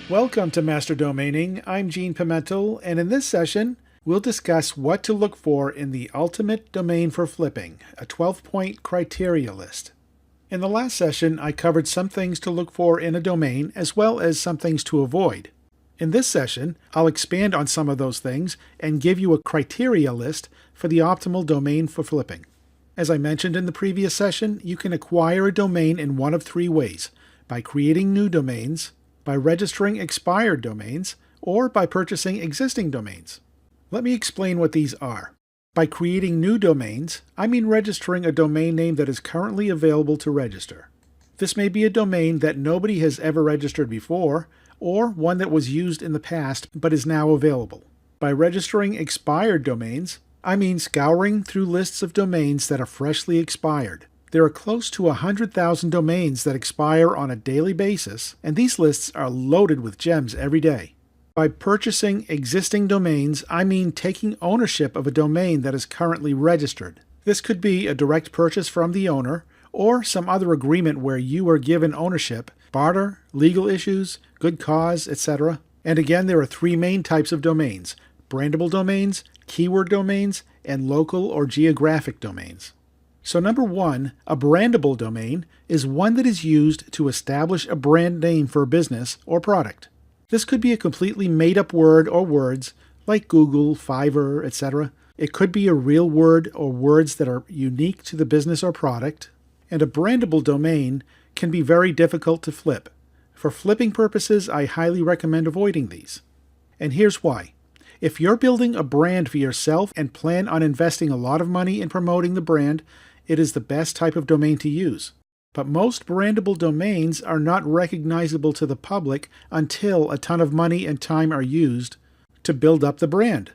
Welcome to Master Domaining. I'm Gene Pimentel, and in this session, we'll discuss what to look for in the ultimate domain for flipping, a 12-point criteria list. In the last session, I covered some things to look for in a domain as well as some things to avoid. In this session, I'll expand on some of those things and give you a criteria list for the optimal domain for flipping. As I mentioned in the previous session, you can acquire a domain in one of three ways: by creating new domains, by registering expired domains, or by purchasing existing domains. Let me explain what these are. By creating new domains, I mean registering a domain name that is currently available to register. This may be a domain that nobody has ever registered before, or one that was used in the past but is now available. By registering expired domains, I mean scouring through lists of domains that are freshly expired. There are close to 100,000 domains that expire on a daily basis, and these lists are loaded with gems every day. By purchasing existing domains, I mean taking ownership of a domain that is currently registered. This could be a direct purchase from the owner, or some other agreement where you are given ownership, barter, legal issues, good cause, etc. And again, there are three main types of domains: brandable domains, keyword domains, and local or geographic domains. So number one, a brandable domain is one that is used to establish a brand name for a business or product. This could be a completely made-up word or words like Google, Fiverr, etc. It could be a real word or words that are unique to the business or product. And a brandable domain can be very difficult to flip. For flipping purposes, I highly recommend avoiding these. And here's why. If you're building a brand for yourself and plan on investing a lot of money in promoting the brand, it is the best type of domain to use. But most brandable domains are not recognizable to the public until a ton of money and time are used to build up the brand.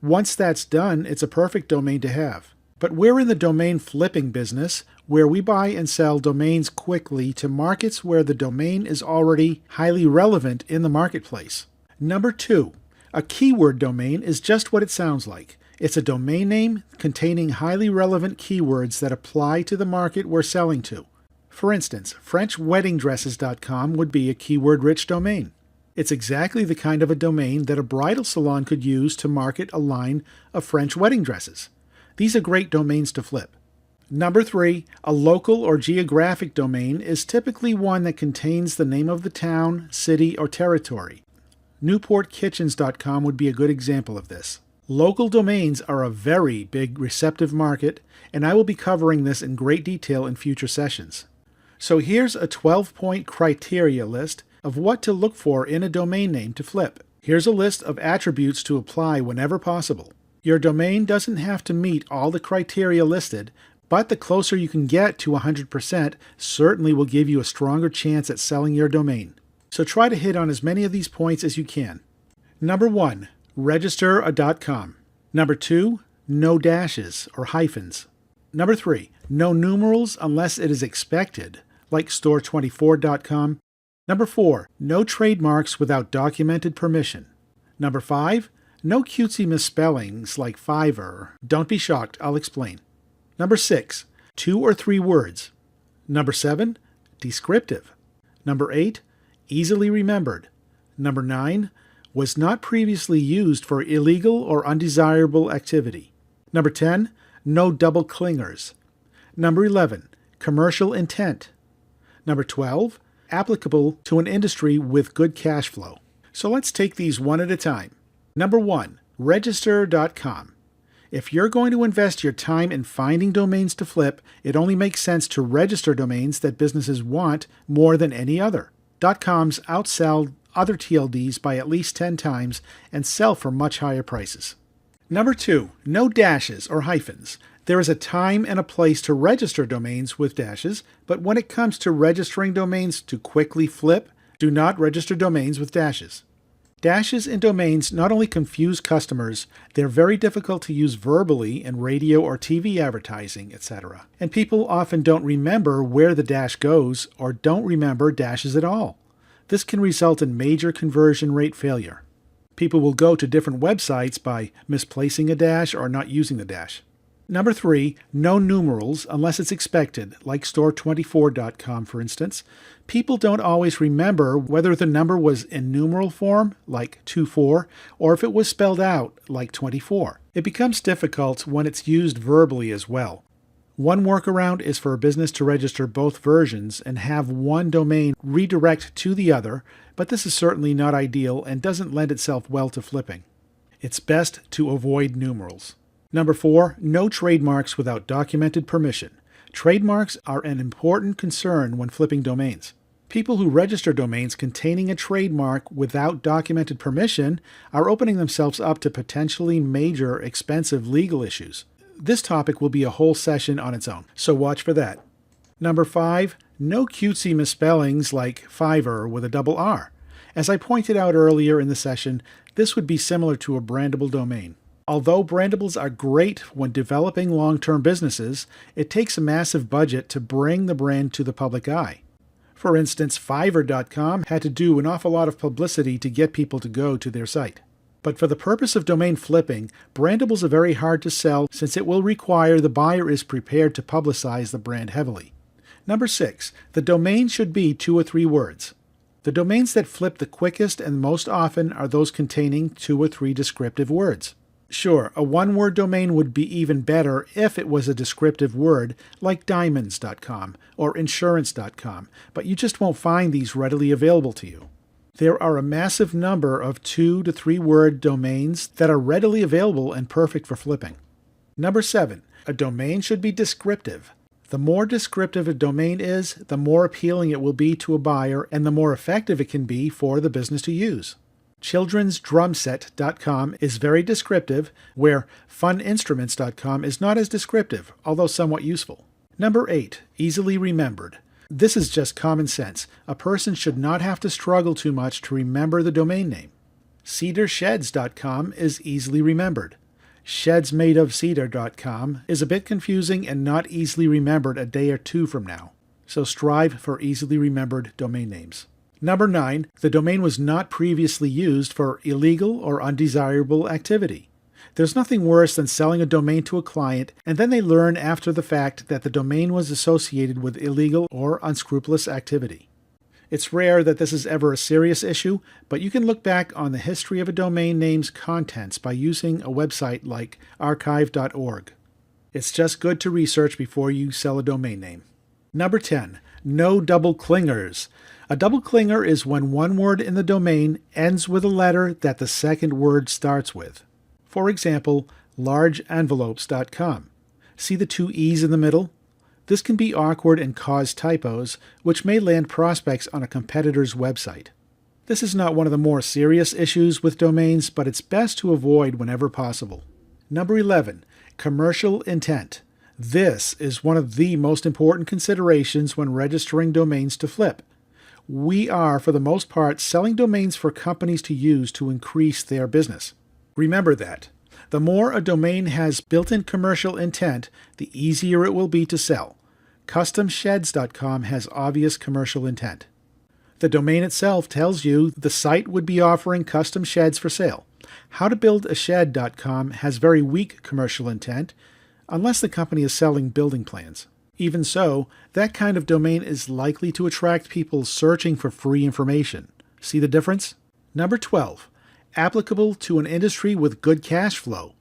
Once that's done, it's a perfect domain to have. But we're in the domain flipping business, where we buy and sell domains quickly to markets where the domain is already highly relevant in the marketplace. Number two, a keyword domain is just what it sounds like. It's a domain name containing highly relevant keywords that apply to the market we're selling to. For instance, FrenchWeddingDresses.com would be a keyword-rich domain. It's exactly the kind of a domain that a bridal salon could use to market a line of French wedding dresses. These are great domains to flip. Number three, a local or geographic domain is typically one that contains the name of the town, city, or territory. NewportKitchens.com would be a good example of this. Local domains are a very big receptive market, and I will be covering this in great detail in future sessions. So here's a 12-point criteria list of what to look for in a domain name to flip. Here's a list of attributes to apply whenever possible. Your domain doesn't have to meet all the criteria listed, but the closer you can get to 100% certainly will give you a stronger chance at selling your domain. So try to hit on as many of these points as you can. Number one, register a .com. Number two, no dashes or hyphens. Number three, no numerals unless it is expected, like store24.com. Number four, no trademarks without documented permission. Number five, no cutesy misspellings like Fiverr. Don't be shocked, I'll explain. Number six, 2 or 3 words. Number 7, descriptive. Number 8, easily remembered. Number 9, was not previously used for illegal or undesirable activity. Number 10, no double clingers. Number 11, commercial intent. Number 12, applicable to an industry with good cash flow. So let's take these one at a time. Number 1, register.com. If you're going to invest your time in finding domains to flip, it only makes sense to register domains that businesses want more than any other. .coms outsell other TLDs by at least 10 times and sell for much higher prices. Number 2, no dashes or hyphens. There is a time and a place to register domains with dashes, but when it comes to registering domains to quickly flip, do not register domains with dashes. Dashes in domains not only confuse customers, they're very difficult to use verbally in radio or TV advertising, etc. And people often don't remember where the dash goes or don't remember dashes at all. This can result in major conversion rate failure. People will go to different websites by misplacing a dash or not using the dash. Number 3, no numerals unless it's expected, like store24.com for instance. People don't always remember whether the number was in numeral form, like 24, or if it was spelled out, like 24. It becomes difficult when it's used verbally as well. One workaround is for a business to register both versions and have one domain redirect to the other, but this is certainly not ideal and doesn't lend itself well to flipping. It's best to avoid numerals. Number 4, no trademarks without documented permission. Trademarks are an important concern when flipping domains. People who register domains containing a trademark without documented permission are opening themselves up to potentially major, expensive legal issues. This topic will be a whole session on its own, so watch for that. Number 5, no cutesy misspellings like Fiverr with a double R. As I pointed out earlier in the session, this would be similar to a brandable domain. Although brandables are great when developing long-term businesses, it takes a massive budget to bring the brand to the public eye. For instance, Fiverr.com had to do an awful lot of publicity to get people to go to their site. But for the purpose of domain flipping, brandables are very hard to sell since it will require the buyer is prepared to publicize the brand heavily. Number 6, the domain should be 2 or 3 words. The domains that flip the quickest and most often are those containing 2 or 3 descriptive words. Sure, a one-word domain would be even better if it was a descriptive word like diamonds.com or insurance.com, but you just won't find these readily available to you. There are a massive number of 2 to 3 word domains that are readily available and perfect for flipping. Number 7, a domain should be descriptive. The more descriptive a domain is, the more appealing it will be to a buyer and the more effective it can be for the business to use. Childrensdrumset.com is very descriptive, where funinstruments.com is not as descriptive, although somewhat useful. Number 8, easily remembered. This is just common sense. A person should not have to struggle too much to remember the domain name. Cedarsheds.com is easily remembered. Shedsmadeofcedar.com is a bit confusing and not easily remembered a day or 2 from now, so strive for easily remembered domain names. Number 9, the domain was not previously used for illegal or undesirable activity. There's nothing worse than selling a domain to a client and then they learn after the fact that the domain was associated with illegal or unscrupulous activity. It's rare that this is ever a serious issue, but you can look back on the history of a domain name's contents by using a website like archive.org. It's just good to research before you sell a domain name. Number 10, no double clingers. A double clinger is when one word in the domain ends with a letter that the second word starts with. For example, largeenvelopes.com. See the 2 E's in the middle? This can be awkward and cause typos, which may land prospects on a competitor's website. This is not one of the more serious issues with domains, but it's best to avoid whenever possible. Number 11, commercial intent. This is one of the most important considerations when registering domains to flip. We are, for the most part, selling domains for companies to use to increase their business. Remember that. The more a domain has built-in commercial intent, the easier it will be to sell. CustomSheds.com has obvious commercial intent. The domain itself tells you the site would be offering custom sheds for sale. HowToBuildAShed.com has very weak commercial intent, unless the company is selling building plans. Even so, that kind of domain is likely to attract people searching for free information. See the difference? Number 12, applicable to an industry with good cash flow.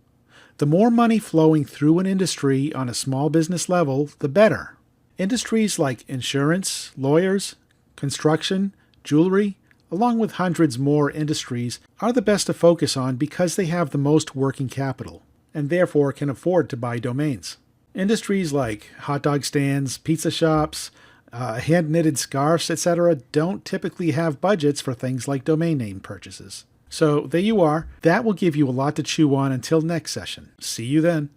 The more money flowing through an industry on a small business level, the better. Industries like insurance, lawyers, construction, jewelry, along with hundreds more industries, are the best to focus on because they have the most working capital, and therefore can afford to buy domains. Industries like hot dog stands, pizza shops, hand-knitted scarves, etc. don't typically have budgets for things like domain name purchases. So there you are. That will give you a lot to chew on until next session. See you then.